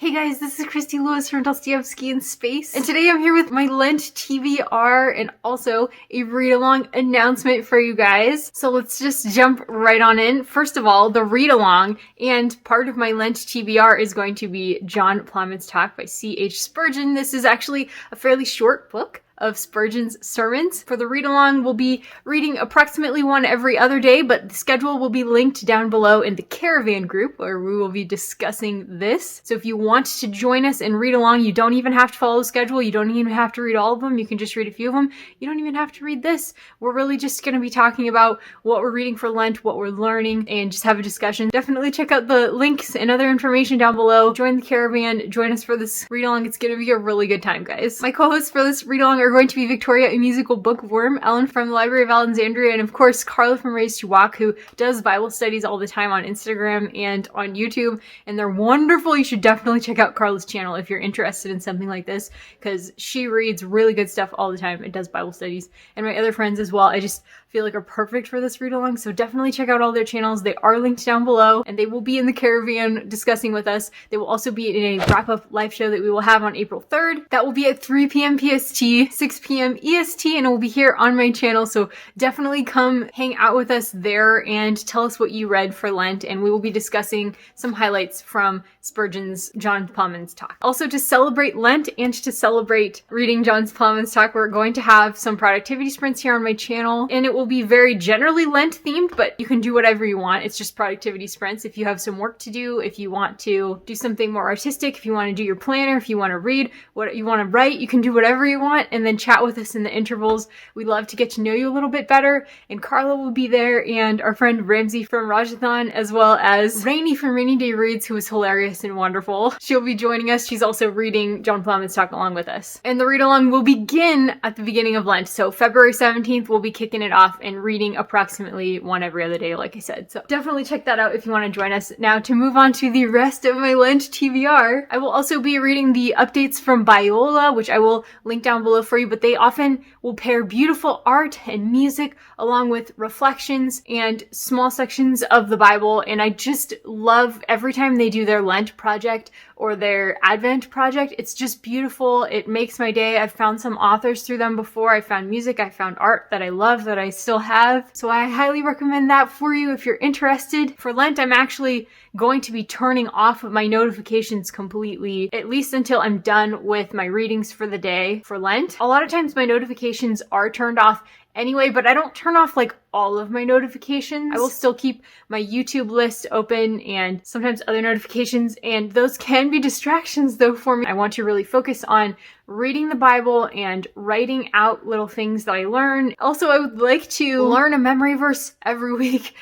Hey guys, this is Christy Lewis from Dostoevsky in Space, and today I'm here with my Lent TBR and also a read-along announcement for you guys. So let's just jump right on in. First of all, the read-along and part of my Lent TBR is going to be John Ploughman's talk by C.H. Spurgeon. This is actually a fairly short book of Spurgeon's sermons. For the read-along, we'll be reading approximately one every other day, but the schedule will be linked down below in the CARAVAN group where we will be discussing this. So if you want to join us and read along, you don't even have to follow the schedule. You don't even have to read all of them. You can just read a few of them. You don't even have to read this. We're really just going to be talking about what we're reading for Lent, what we're learning, and just have a discussion. Definitely check out the links and other information down below. Join the CARAVAN. Join us for this read-along. It's going to be a really good time, guys. My co-hosts for this read-along are going to be Victoria, a musical bookworm, Ellen from the Library of Alexandria, and of course Carla from Raised to Walk, who does Bible studies all the time on Instagram and on YouTube, and they're wonderful. You should definitely check out Carla's channel if you're interested in something like this, because she reads really good stuff all the time and does Bible studies. And my other friends as well, I just feel like are perfect for this read-along, so definitely check out all their channels. They are linked down below, and they will be in the CARAVAN discussing with us. They will also be in a wrap-up live show that we will have on April 3rd. That will be at 3 p.m. PST, 6 p.m. EST, and it will be here on my channel, so definitely come hang out with us there and tell us what you read for Lent, and we will be discussing some highlights from Spurgeon's John Ploughman's talk. Also, to celebrate Lent and to celebrate reading John Ploughman's talk, we're going to have some productivity sprints here on my channel, and it will be very generally Lent themed, but you can do whatever you want. It's just productivity sprints. If you have some work to do, if you want to do something more artistic, if you want to do your planner, if you want to read, what you want to write, you can do whatever you want and then chat with us in the intervals. We love to get to know you a little bit better, and Carla will be there, and our friend Ramsey from Rajathon, as well as Rainy from Rainy Day Reads, who is hilarious and wonderful. She'll be joining us. She's also reading John Ploughman's talk along with us. And the read-along will begin at the beginning of Lent, so February 17th we'll be kicking it off and reading approximately one every other day, like I said. So definitely check that out if you want to join us. Now, to move on to the rest of my Lent TBR, I will also be reading the updates from Biola, which I will link down below for you, but they often will pair beautiful art and music along with reflections and small sections of the Bible, and I just love every time they do their Lent project or their Advent project. It's just beautiful. It makes my day. I've found some authors through them before. I found music, I found art that I love, that I still have. So I highly recommend that for you if you're interested. For Lent, I'm actually going to be turning off my notifications completely, at least until I'm done with my readings for the day for Lent. A lot of times my notifications are turned off anyway, but I don't turn off like all of my notifications. I will still keep my YouTube list open and sometimes other notifications, and those can be distractions though for me. I want to really focus on reading the Bible and writing out little things that I learn. Also, I would like to learn a memory verse every week,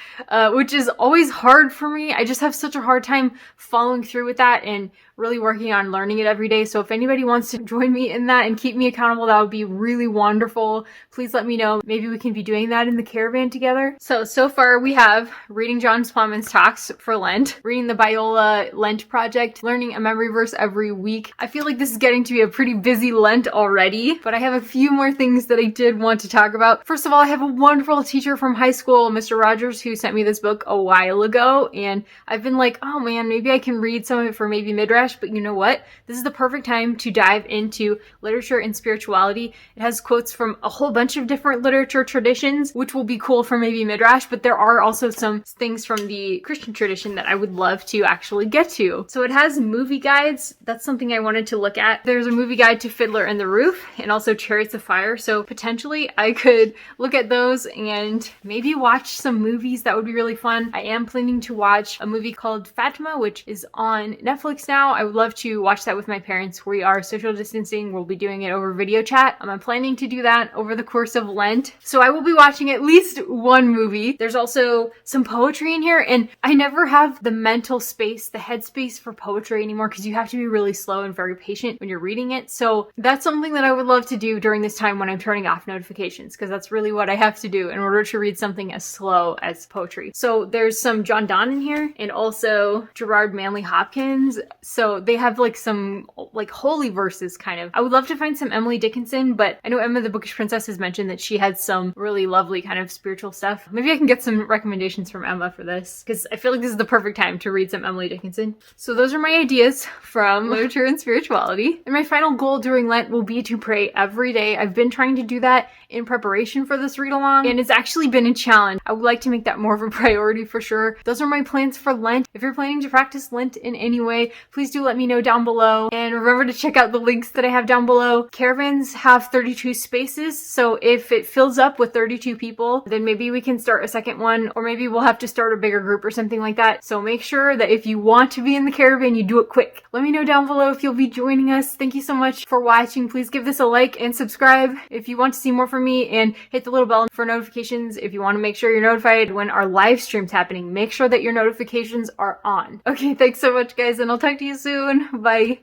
which is always hard for me. I just have such a hard time following through with that and really working on learning it every day. So if anybody wants to join me in that and keep me accountable, that would be really wonderful. Please let me know. Maybe we can be doing that in the CARAVAN together. So far we have reading John Ploughman's talks for Lent, reading the Biola Lent project, learning a memory verse every week. I feel like this is getting to be a pretty busy Lent already, but I have a few more things that I did want to talk about. First of all, I have a wonderful teacher from high school, Mr. Rogers, who sent me this book a while ago, and I've been like, oh man, maybe I can read some of it for maybe Midrash, but you know what? This is the perfect time to dive into literature and spirituality. It has quotes from a whole bunch of different literature traditions, which will be cool for maybe Midrash, but there are also some things from the Christian tradition that I would love to actually get to. So it has movie guides. That's something I wanted to look at. There's a movie guide to Fiddler and the Roof and also Chariots of Fire, so potentially I could look at those and maybe watch some movies. That would be really fun. I am planning to watch a movie called Fatima, which is on Netflix now. I would love to watch that with my parents. We are social distancing. We'll be doing it over video chat. I'm planning to do that over the course of Lent, so I will be watching at least one movie. There's also some poetry in here, and I never have the mental space, the headspace for poetry anymore, because you have to be really slow and very patient when you're reading it. So that's something that I would love to do during this time when I'm turning off notifications, because that's really what I have to do in order to read something as slow as poetry. So there's some John Donne in here, and also Gerard Manley Hopkins. So So they have like some like holy verses kind of. I would love to find some Emily Dickinson, but I know Emma the Bookish Princess has mentioned that she had some really lovely kind of spiritual stuff. Maybe I can get some recommendations from Emma for this, because I feel like this is the perfect time to read some Emily Dickinson. So those are my ideas from literature and spirituality. And my final goal during Lent will be to pray every day. I've been trying to do that in preparation for this read along, and it's actually been a challenge. I would like to make that more of a priority for sure. Those are my plans for Lent. If you're planning to practice Lent in any way, please do let me know down below. And remember to check out the links that I have down below. Caravans have 32 spaces, so if it fills up with 32 people, then maybe we can start a second one, or maybe we'll have to start a bigger group or something like that. So make sure that if you want to be in the caravan, you do it quick. Let me know down below if you'll be joining us. Thank you so much for watching. Please give this a like and subscribe if you want to see more from me, and hit the little bell for notifications if you want to make sure you're notified when our live stream's happening. Make sure that your notifications are on. Okay, thanks so much guys, and I'll talk to you soon. Bye.